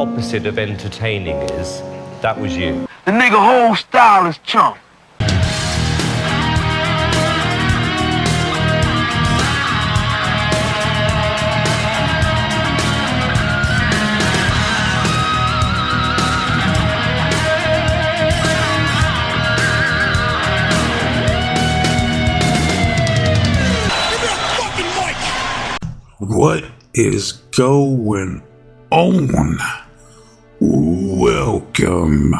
opposite of entertaining is, that was you. The nigga whole style is chump. What is going on? Welcome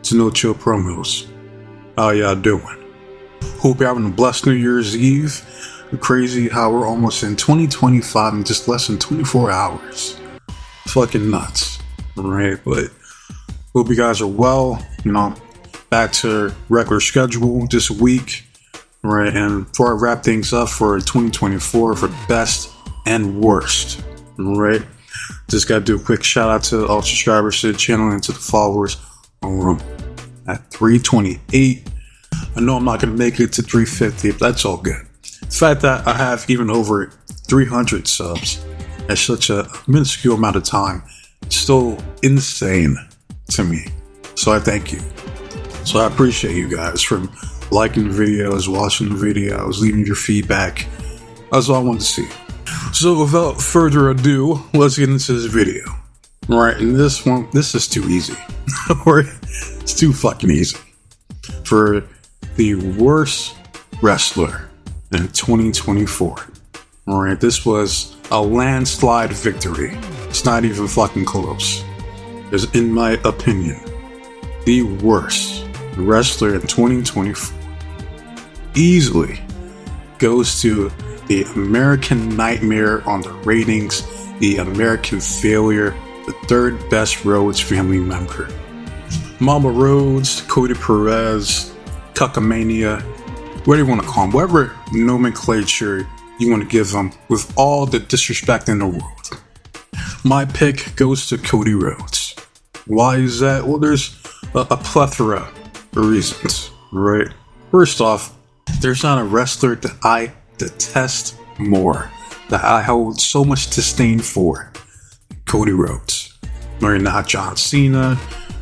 to No Chill Promos. How y'all doing? Hope you're having a blessed New Year's Eve. Crazy how we're almost in 2025 in just less than 24 hours. Fucking nuts. Right? But hope you guys are well. Back to regular schedule this week. Right? And before I wrap things up for 2024 for the best and worst. Right? Just gotta do a quick shout out to all subscribers to the channel and to the followers. At 328. I know I'm not gonna make it to 350, but that's all good. The fact that I have even over 300 subs at such a minuscule amount of time is still insane to me. So I thank you. So I appreciate you guys for liking the videos, watching the videos, leaving your feedback. That's all I wanted to see. So without further ado, let's get into this video. Alright, and this is too easy. It's too fucking easy. For the worst wrestler in 2024. Alright, this was a landslide victory. It's not even fucking close. It's, in my opinion, the worst wrestler in 2024. Easily goes to the American Nightmare on the ratings, the American Failure, the third best Rhodes family member. Mama Rhodes, Cody Perez, Cuckamania, whatever you want to call him, whatever nomenclature you want to give him, with all the disrespect in the world. My pick goes to Cody Rhodes. Why is that? Well, there's a plethora of reasons, right? First off, there's not a wrestler that I detest more, that I hold so much disdain for, Cody Rhodes. Or not John Cena,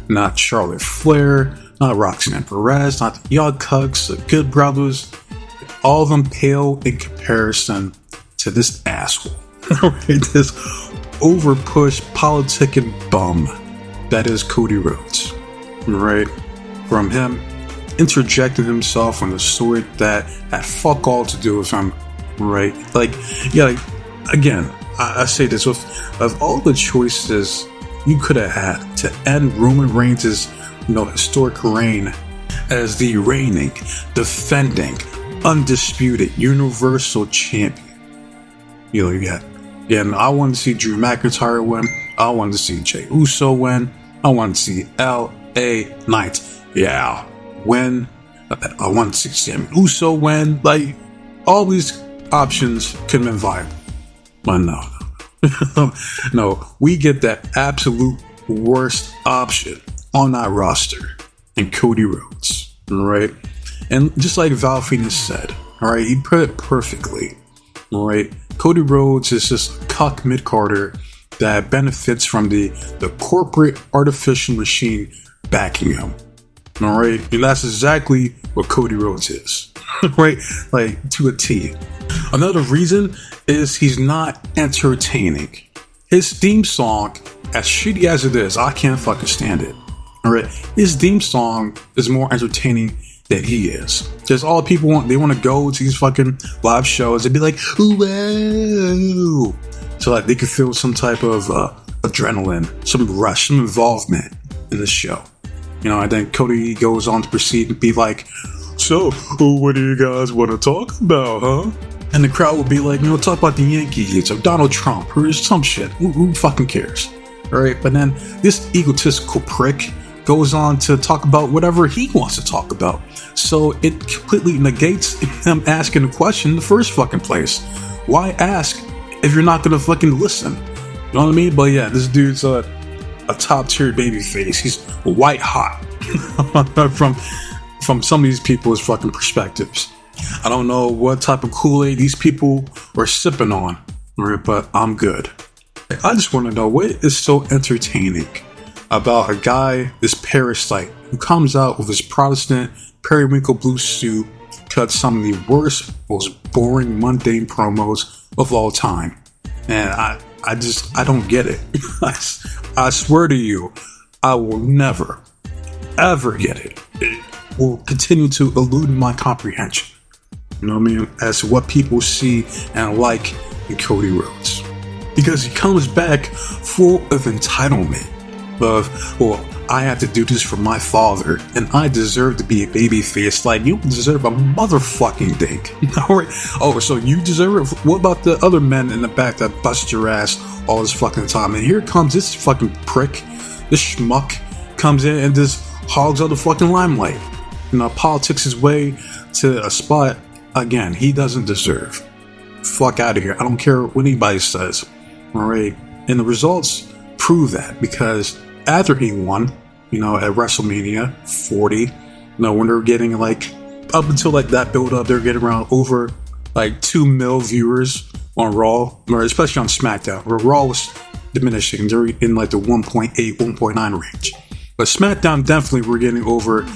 not Charlotte Flair, not Roxanne Perez, not the Young Cucks, the Good Brothers. All of them pale in comparison to this asshole. This overpushed politicking bum that is Cody Rhodes. Right? From him interjected himself on the story that had fuck all to do with him, right? Again, I say this, of all the choices you could have had to end Roman Reigns' historic reign as the reigning, defending, undisputed, universal champion. I wanted to see Drew McIntyre win. I wanted to see Jey Uso win. I wanted to see L.A. Knight. Win. I want to see Sam Uso win. All these options could have been viable. But no, we get that absolute worst option on that roster in Cody Rhodes, right? And just like Val Phoenix said, all right, he put it perfectly, all right? Cody Rhodes is just a cuck mid-carder that benefits from the corporate artificial machine backing him. All right, and that's exactly what Cody Rhodes is, right? To a T. Another reason is he's not entertaining. His theme song, as shitty as it is, I can't fucking stand it. All right, his theme song is more entertaining than he is. Because all people want to go to these fucking live shows and be like, whoa, so they can feel some type of adrenaline, some rush, some involvement in the show. And then Cody goes on to proceed and be like, so, what do you guys want to talk about, huh? And the crowd will be like, talk about the Yankees or Donald Trump or some shit. Who fucking cares? All right, but then this egotistical prick goes on to talk about whatever he wants to talk about. So it completely negates him asking a question in the first fucking place. Why ask if you're not going to fucking listen? You know what I mean? But yeah, this dude's a top tier baby face. He's white hot from some of these people's fucking perspectives. I don't know what type of Kool-Aid these people are sipping on, right, but I'm good. I just want to know what is so entertaining about a guy, this parasite, who comes out with his Protestant periwinkle blue suit, cuts some of the worst, most boring, mundane promos of all time. And I don't get it. I swear to you, I will never, ever get it. It will continue to elude my comprehension. You know what I mean? As to what people see and like in Cody Rhodes. Because he comes back full of entitlement. Of, well, I had to do this for my father, and I deserve to be a babyface. Like, you deserve a motherfucking thing. Alright? Oh, so you deserve it? What about the other men in the back that bust your ass all this fucking time? And here comes this fucking prick, this schmuck, comes in and just hogs all the fucking limelight. You know, politics his way to a spot, again, he doesn't deserve. Fuck out of here. I don't care what anybody says. Alright? And the results prove that, because after he won, you know, at WrestleMania 40, you know, when they're getting like, up until like that build up, they're getting around over like 2 mil viewers on Raw, or especially on SmackDown, where Raw was diminishing. They're in like the 1.8, 1.9 range. But SmackDown definitely were getting over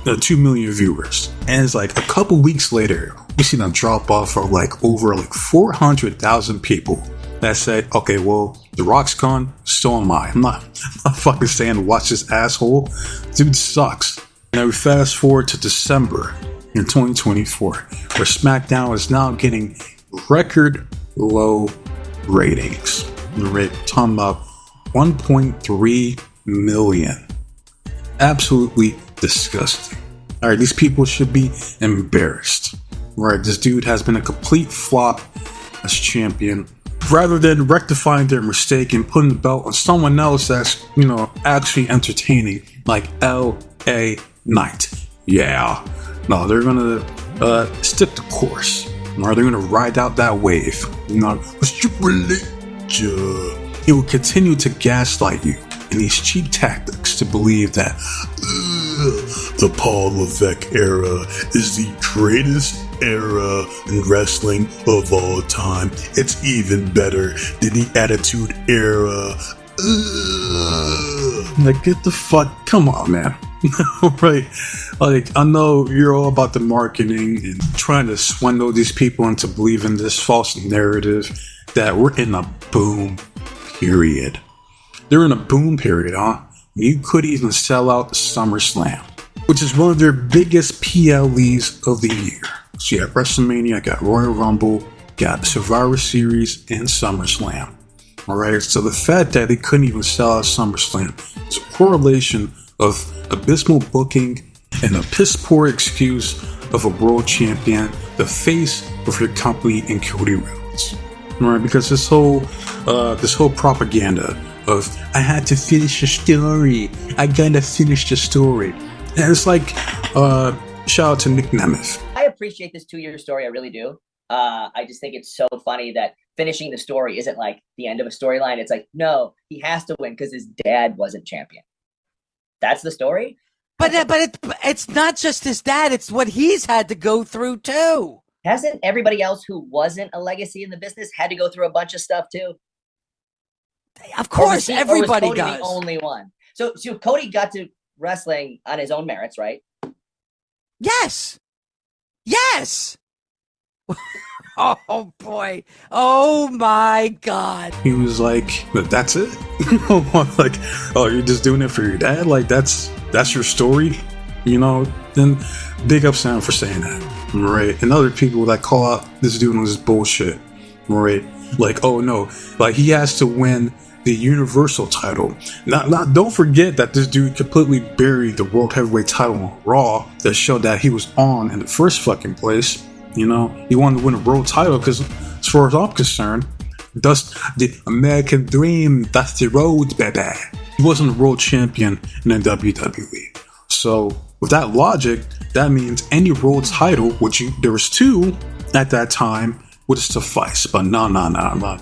2 million viewers. And it's like a couple weeks later, we see them drop off for like over like 400,000 people that said, okay, well, The Rock's gone, so am I. I'm not fucking saying watch this asshole. Dude sucks. Now we fast forward to December in 2024, where SmackDown is now getting record low ratings. We're talking about 1.3 million. Absolutely disgusting. Alright, these people should be embarrassed. Right, this dude has been a complete flop as champion. Rather than rectifying their mistake and putting the belt on someone else that's, you know, actually entertaining, like L.A. Knight. Yeah. No, they're gonna stick the course. Or they're gonna ride out that wave. You know, what's your religion? He will continue to gaslight you in these cheap tactics to believe that the Paul Levesque era is the greatest era in wrestling of all time. It's even better than the Attitude Era. Like, get the fuck, come on, man. Right? Like, I know you're all about the marketing and trying to swindle these people into believing this false narrative that we're in a boom period. They're in a boom period, huh? You could even sell out SummerSlam, which is one of their biggest PLEs of the year. So you got WrestleMania, got Royal Rumble, got Survivor Series, and SummerSlam. Alright, so the fact that they couldn't even sell out SummerSlam is a correlation of abysmal booking and a piss poor excuse of a world champion, the face of your company, in Cody Rhodes. Alright, because this whole propaganda of, I had to finish the story, I gotta finish the story. And it's like, shout out to Nick Nemeth. I appreciate this 2-year story, I really do. I just think it's so funny that finishing the story isn't like the end of a storyline. It's like, no, he has to win because his dad wasn't champion. That's the story. But it's not just his dad, it's what he's had to go through too. Hasn't everybody else who wasn't a legacy in the business had to go through a bunch of stuff too? Of course, everybody Cody does. The only one. So Cody got to wrestling on his own merits, right? Yes. Oh boy. Oh my God. He was like, that's it? Like, oh, you're just doing it for your dad? Like, that's your story? You know? Then big ups to him for saying that. Right? And other people that call out this dude on this bullshit. Right? Like, oh no, like he has to win the Universal title. Don't forget that this dude completely buried the World Heavyweight title on Raw that showed that he was on in the first fucking place. You know, he wanted to win a world title because, as far as I'm concerned, that's the American dream. That's the road, baby. He wasn't a world champion in the WWE. So, with that logic, that means any world title, which there was 2 at that time, would suffice. But no.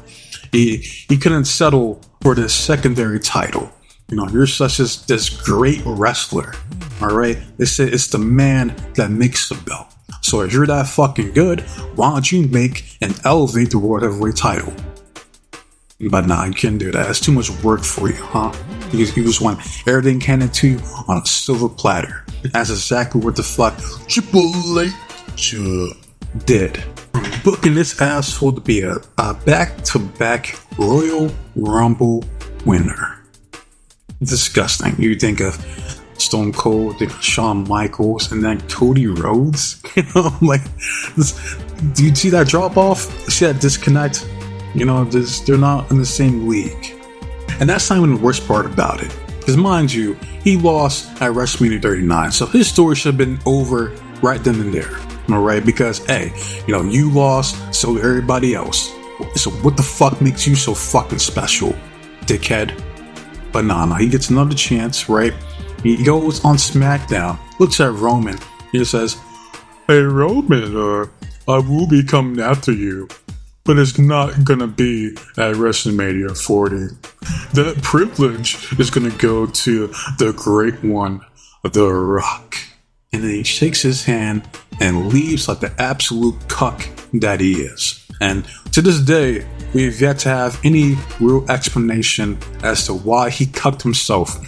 He couldn't settle for the secondary title. You know, you're such this great wrestler. Alright? They say it's the man that makes the belt. So if you're that fucking good, why don't you make and elevate the World Heavyweight title? But nah, you can't do that. It's too much work for you, huh? You just want everything handed to you on a silver platter. That's exactly what the fuck Triple H did. Booking this asshole to be a back-to-back Royal Rumble winner. Disgusting. You think of Stone Cold, think of Shawn Michaels, and then Cody Rhodes. You know, like this. Do you see that drop off? See that disconnect? You know, they're not in the same league. And that's not even the worst part about it. Because mind you, he lost at WrestleMania 39, so his story should have been over right then and there. Alright, because hey, you know, you lost, so did everybody else. So what the fuck makes you so fucking special, dickhead? But nah, he gets another chance, right? He goes on SmackDown, looks at Roman, he says, "Hey Roman, I will be coming after you, but it's not gonna be at WrestleMania 40. That privilege is gonna go to the great one, The Rock." And then he shakes his hand and leaves like the absolute cuck that he is. And to this day, we've yet to have any real explanation as to why he cucked himself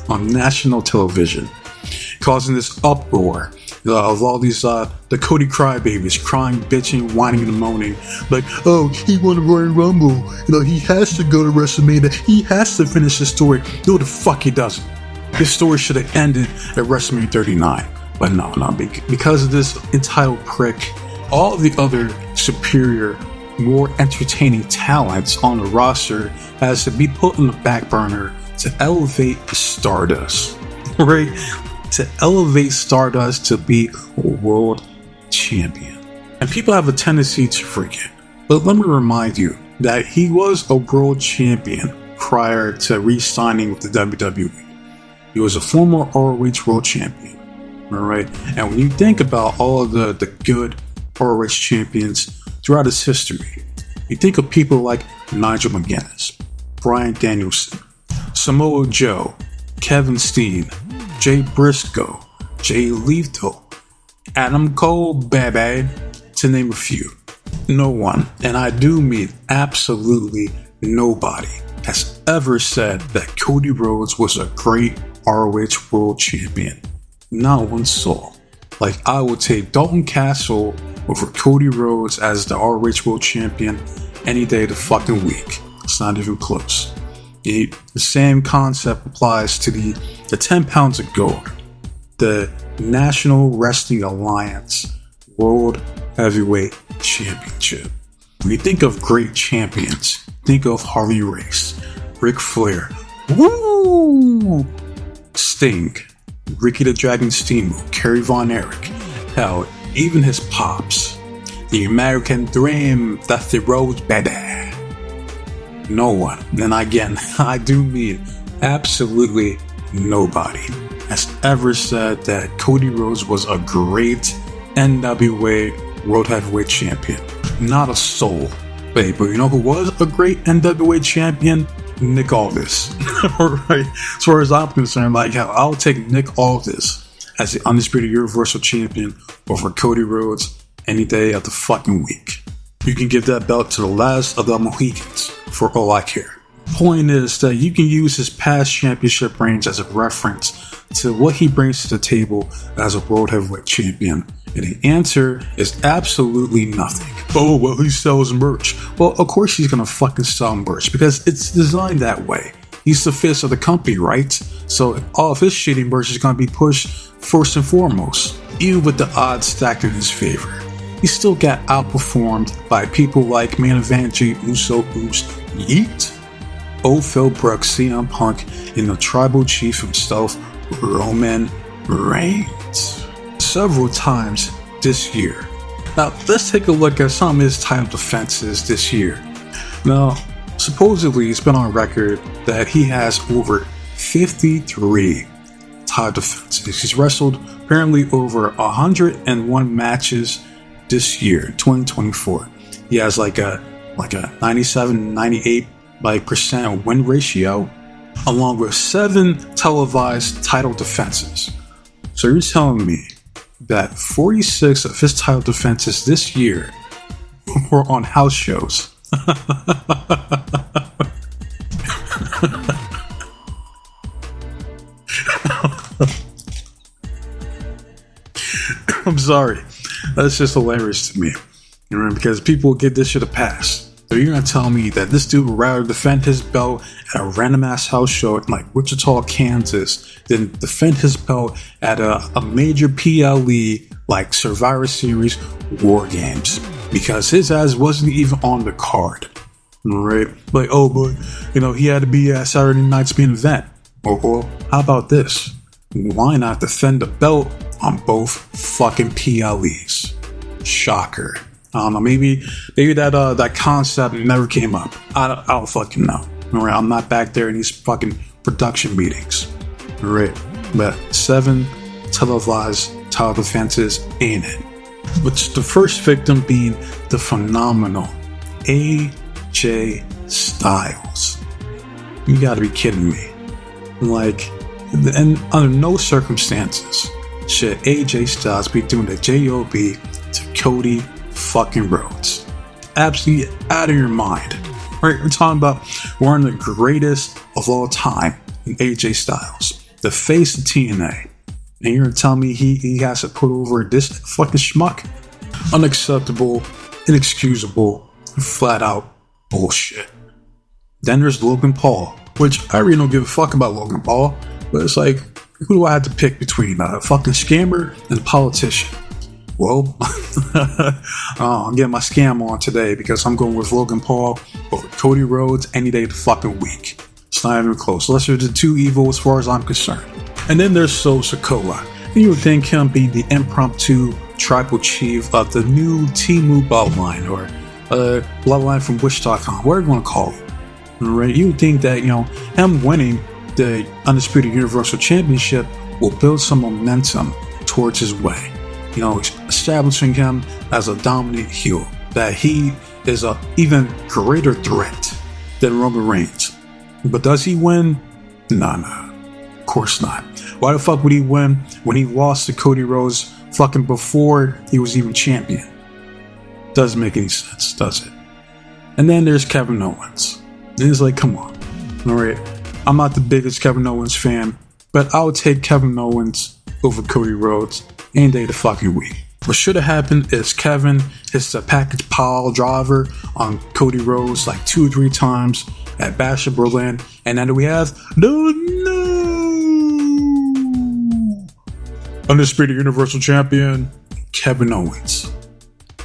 on national television, causing this uproar of all these the Cody crybabies crying, bitching, whining, and moaning, like, oh, he won the Royal Rumble, you know, he has to go to WrestleMania, he has to finish his story. No, the fuck he doesn't. This story should have ended at WrestleMania 39, but no, because of this entitled prick, all the other superior, more entertaining talents on the roster has to be put on the back burner to elevate Stardust, right? To elevate Stardust to be a world champion. And people have a tendency to forget, but let me remind you that he was a world champion prior to re-signing with the WWE. He was a former ROH World Champion, alright? And when you think about all of the good ROH champions throughout his history, you think of people like Nigel McGuinness, Bryan Danielson, Samoa Joe, Kevin Steen, Jay Briscoe, Jay Lethal, Adam Cole, baby, to name a few. No one, and I do mean absolutely nobody, has ever said that Cody Rhodes was a great ROH World Champion. Not one soul. Like, I would take Dalton Castle over Cody Rhodes as the ROH World Champion any day of the fucking week. It's not even close. The same concept applies to the 10 pounds of gold. The National Wrestling Alliance World Heavyweight Championship. When you think of great champions, think of Harley Race, Ric Flair, woo! Sting, Ricky the Dragon Steamboat, Kerry Von Erich, hell, even his pops. The American Dream, Dusty Rhodes, baby. No one, and again, I do mean absolutely nobody, has ever said that Cody Rhodes was a great NWA World Heavyweight Champion. Not a soul. But you know who was a great NWA champion? Nick Aldis. Alright, as far as I'm concerned, like, I'll take Nick Aldis as the Undisputed Universal Champion over Cody Rhodes any day of the fucking week. You can give that belt to the last of the Mohicans, for all I care. Point is that you can use his past championship reigns as a reference to what he brings to the table as a World Heavyweight Champion. And the answer is absolutely nothing. Oh, well, he sells merch. Well, of course he's gonna fucking sell merch because it's designed that way. He's the face of the company, right? So all of his shitty merch is gonna be pushed first and foremost. Even with the odds stacked in his favor, he still got outperformed by people like main event Jey Uso, Yeet, Old Phil Brooks, CM Punk, and the tribal chief himself, Roman Reigns, several times this year. Now, let's take a look at some of his title defenses this year. Now, supposedly, it's been on record that he has over 53 title defenses. He's wrestled apparently over 101 matches this year, 2024. He has like a 97, 98 percent win ratio, along with 7 televised title defenses. So you're telling me that 46 of his title defenses this year were on house shows? I'm sorry. That's just hilarious to me. You know, because people get this shit a pass. So you're gonna tell me that this dude would rather defend his belt at a random ass house show in like Wichita, Kansas, than defend his belt at a major PLE like Survivor Series War Games, because his ass wasn't even on the card. Right? Like, oh, but you know, he had to be at Saturday night's main event. Well, how about this? Why not defend the belt on both fucking PLEs? Shocker. I don't know. Maybe that concept never came up. I don't fucking know. All right, I'm not back there in these fucking production meetings. All right, but 7 televised title defenses ain't it? With the first victim being the phenomenal AJ Styles. You gotta be kidding me. Like, and under no circumstances should AJ Styles be doing the JOB to Cody fucking Rhodes. Absolutely out of your mind. Right? We're talking about one of the greatest of all time in AJ Styles, the face of TNA. And you're gonna tell me he has to put over this fucking schmuck? Unacceptable, inexcusable, flat out bullshit. Then there's Logan Paul, which I really don't give a fuck about Logan Paul, but it's like, who do I have to pick between a fucking scammer and a politician? Well, I'm getting my scam on today because I'm going with Logan Paul over Cody Rhodes any day of the fucking week. It's not even close. Lesser of the two evil as far as I'm concerned. And then there's Sikoa. And you would think him being the impromptu tribal chief of the new Timu bloodline, or bloodline from Wish.com, whatever you want to call it. Right? You would think that, you know, him winning the Undisputed Universal Championship will build some momentum towards his way. You know, establishing him as a dominant heel, that he is an even greater threat than Roman Reigns. But does he win? Nah, of course not. Why the fuck would he win when he lost to Cody Rhodes fucking before he was even champion? Doesn't make any sense, does it? And then there's Kevin Owens. And it's like, come on. Alright, I'm not the biggest Kevin Owens fan, but I would take Kevin Owens over Cody Rhodes any day of the fucking week. What should have happened is Kevin hits the package pile driver on Cody Rhodes like 2 or 3 times at Bash of Berlin, and then we have the new Undisputed Universal Champion, Kevin Owens.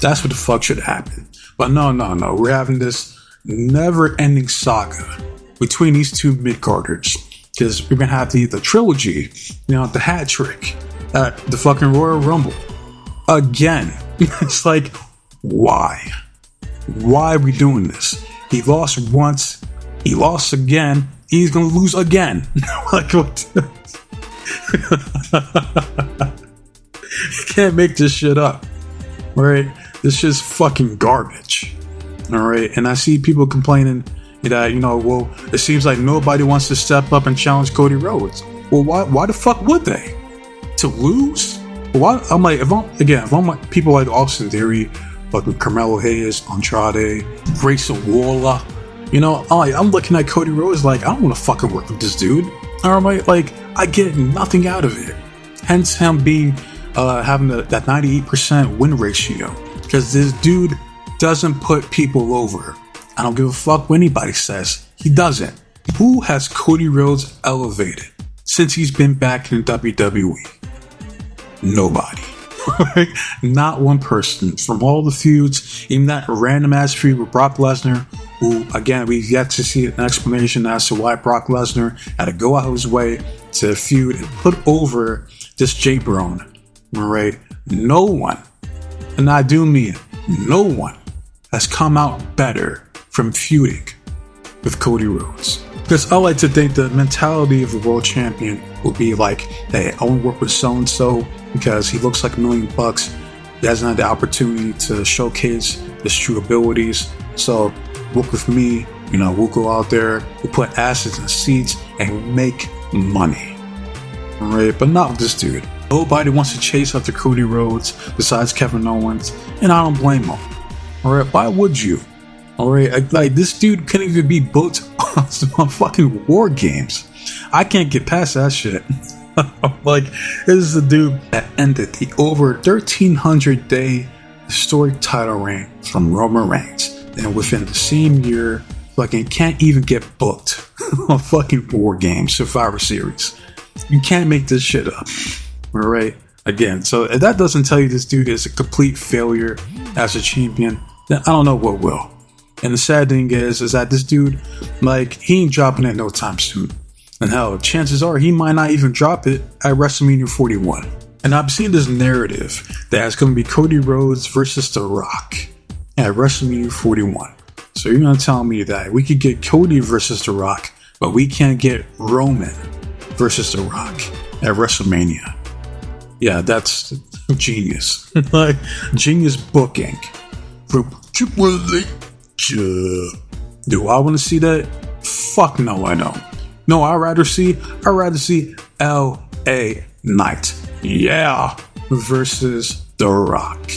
That's what the fuck should happen. But no. We're having this never-ending saga between these two mid-carders, because we're gonna have the trilogy, you know, the hat trick at the fucking Royal Rumble again. It's like, why are we doing this? He lost once, he lost again, he's gonna lose again. Like, what? You can't make this shit up, right? This shit's fucking garbage. All right, and I see people complaining that, you know, well, it seems like nobody wants to step up and challenge Cody Rhodes. Well, why the fuck would they? To lose? Why? I'm like, if I'm like people like Austin Theory, fucking Carmelo Hayes, Andrade, Grayson Waller, you know, I'm looking at Cody Rhodes like, I don't want to fucking work with this dude. All right, like, I get nothing out of it. Hence him being having that 98% win ratio, because this dude doesn't put people over. I don't give a fuck what anybody says. He doesn't. Who has Cody Rhodes elevated since he's been back in WWE? Nobody. Not one person. From all the feuds, even that random ass feud with Brock Lesnar, who, again, we've yet to see an explanation as to why Brock Lesnar had to go out of his way to feud and put over this J-Bron. Right? No one, and I do mean no one, has come out better from feuding with Cody Rhodes. Because I like to think the mentality of the world champion will be like, hey, I want to work with so-and-so because he looks like $1 million. He hasn't had the opportunity to showcase his true abilities. So work with me, you know, we'll go out there, we'll put asses in seats and make money. Alright, but not with this dude. Nobody wants to chase after Cody Rhodes besides Kevin Owens, and I don't blame him. Alright, why would you? Alright, like this dude couldn't even be booked on fucking War Games. I can't get past that shit. Like, this is the dude that ended the over 1,300 day historic title reign from Roman Reigns, and within the same year, fucking can't even get booked on fucking War Games Survivor Series. You can't make this shit up. Alright? Again, so if that doesn't tell you this dude is a complete failure as a champion, then I don't know what will. And the sad thing is that this dude, like, he ain't dropping it no time soon. And hell, chances are he might not even drop it at WrestleMania 41. And I've seen this narrative that it's going to be Cody Rhodes versus The Rock at WrestleMania 41. So you're going to tell me that we could get Cody versus The Rock, but we can't get Roman versus The Rock at WrestleMania. Yeah, that's genius. Like, genius booking from Triple H. Do I want to see that? Fuck no, I don't. No, I'd rather see L.A. Knight. Yeah, versus The Rock.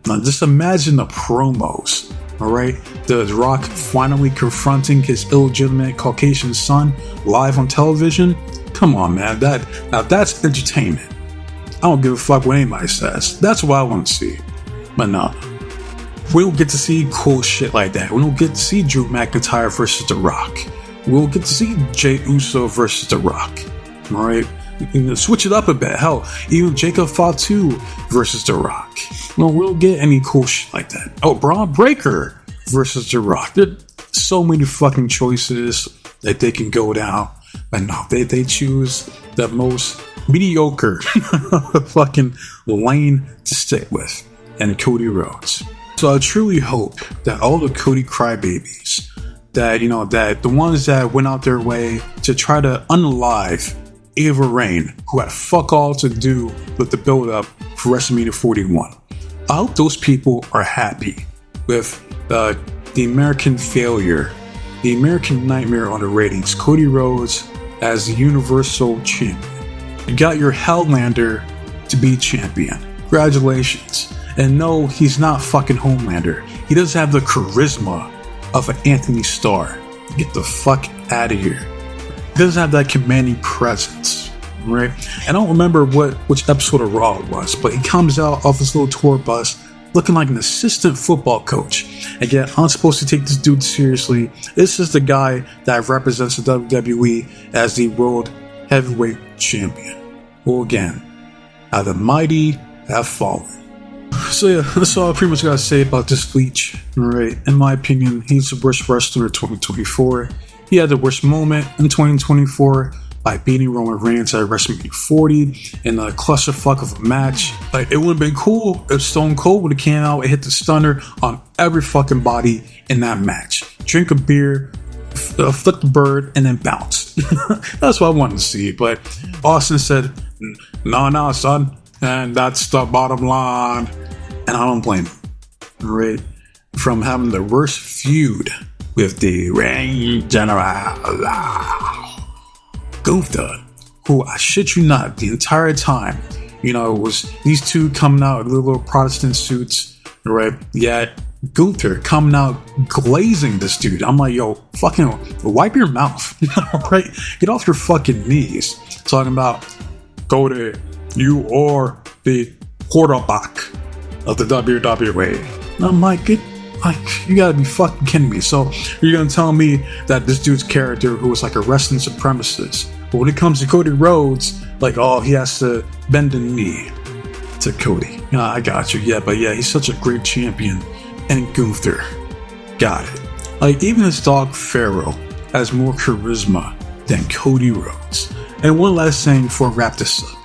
Now just imagine the promos. Alright, The Rock finally confronting his illegitimate Caucasian son live on television. Come on, man, that's entertainment. I don't give a fuck what anybody says. That's what I want to see. But no, we don't get to see cool shit like that. We don't get to see Drew McIntyre versus The Rock. We'll get to see Jey Uso versus The Rock. Alright? You can switch it up a bit. Hell, even Jacob Fatu versus The Rock. No, we don't get any cool shit like that. Oh, Braun Breaker versus The Rock. There's so many fucking choices that they can go down. But no, they choose the most mediocre fucking lane to stick with. And Cody Rhodes. So I truly hope that all the Cody crybabies, that, you know, that the ones that went out their way to try to unalive Ava Raine, who had fuck all to do with the build up for WrestleMania 41. I hope those people are happy with the American failure, the American nightmare on the ratings, Cody Rhodes as the Universal Champion. You got your Helllander to be champion. Congratulations. And no, he's not fucking Homelander. He doesn't have the charisma of an Anthony Starr. Get the fuck out of here. He doesn't have that commanding presence, right? I don't remember which episode of Raw it was, but he comes out off his little tour bus looking like an assistant football coach. And yet, I'm supposed to take this dude seriously. This is the guy that represents the WWE as the World Heavyweight Champion. Well, again, how the mighty have fallen. So yeah, that's all I pretty much gotta say about this Bleach. Alright, in my opinion, he's the worst wrestler of 2024. He had the worst moment in 2024 by beating Roman Reigns at WrestleMania 40 in a clusterfuck of a match. Like, it would have been cool if Stone Cold would have came out and hit the stunner on every fucking body in that match. Drink a beer, flick the bird, and then bounce. That's what I wanted to see. But Austin said, nah, son. And that's the bottom line. And I don't blame him. Right? From having the worst feud with the Reign General Gunther, who, I shit you not, the entire time, you know, it was these two coming out in little Protestant suits, right? Yet Gunther coming out glazing this dude. I'm like, yo, fucking wipe your mouth, right? Get off your fucking knees. Talking about, Cody, you are the quarterback of the WWE. And I'm like, you gotta be fucking kidding me. So you're gonna tell me that this dude's character, who was like a wrestling supremacist, but when it comes to Cody Rhodes, like, oh, he has to bend the knee to Cody. Yeah, I got you. Yeah, but yeah, he's such a great champion. And Gunther, got it. Like, even his dog Pharaoh has more charisma than Cody Rhodes. And one last thing before I wrap this up.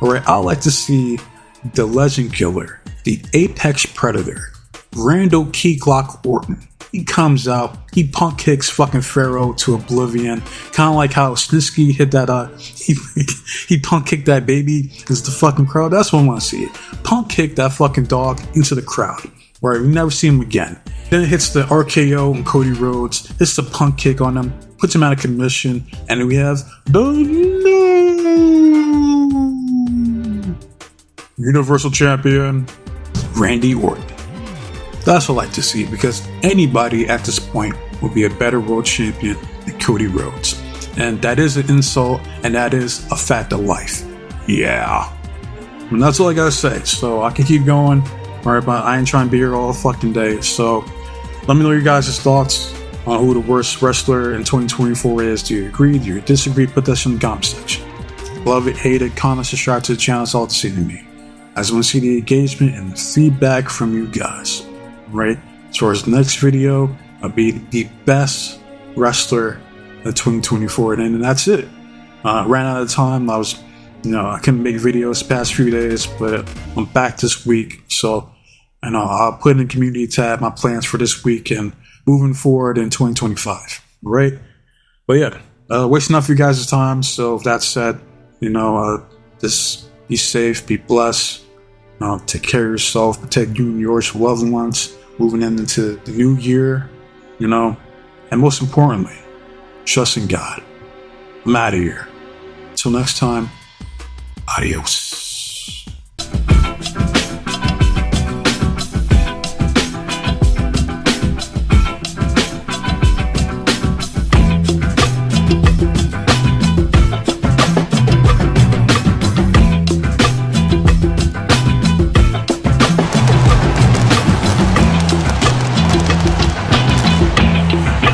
Alright, I'd like to see the Legend Killer, the Apex Predator, Randall Key Glock Orton. He comes out, he punk kicks fucking Pharaoh to oblivion, kind of like how Snitsky hit that, he punk kicked that baby into the fucking crowd. That's what I want to see. Punk kick that fucking dog into the crowd, where we never see him again. Then it hits the RKO on Cody Rhodes, hits the punk kick on him, puts him out of commission, and then we have the Universal Champion, Randy Orton. That's what I like to see, because anybody at this point will be a better world champion than Cody Rhodes. And that is an insult, and that is a fact of life. Yeah. And that's all I gotta say. So I can keep going, right? But I ain't trying to be here all fucking day. So let me know your guys' thoughts on who the worst wrestler in 2024 is. Do you agree? Do you disagree? Put that in the comment section. Love it, hate it, comment, subscribe to the channel. It's all the same to me. I just want to see the engagement and the feedback from you guys. Right? As far as the next video, I'll be the best wrestler in 2024. And that's it. Ran out of time. I couldn't make videos the past few days, but I'm back this week. So, I'll put in the community tab my plans for this week and moving forward in 2025. Right? But yeah, wasting enough of you guys' time. So, with that said, just be safe, be blessed. Take care of yourself, protect you and yours, your loved ones, moving into the new year, and most importantly, trust in God. I'm out of here. Until next time, adios.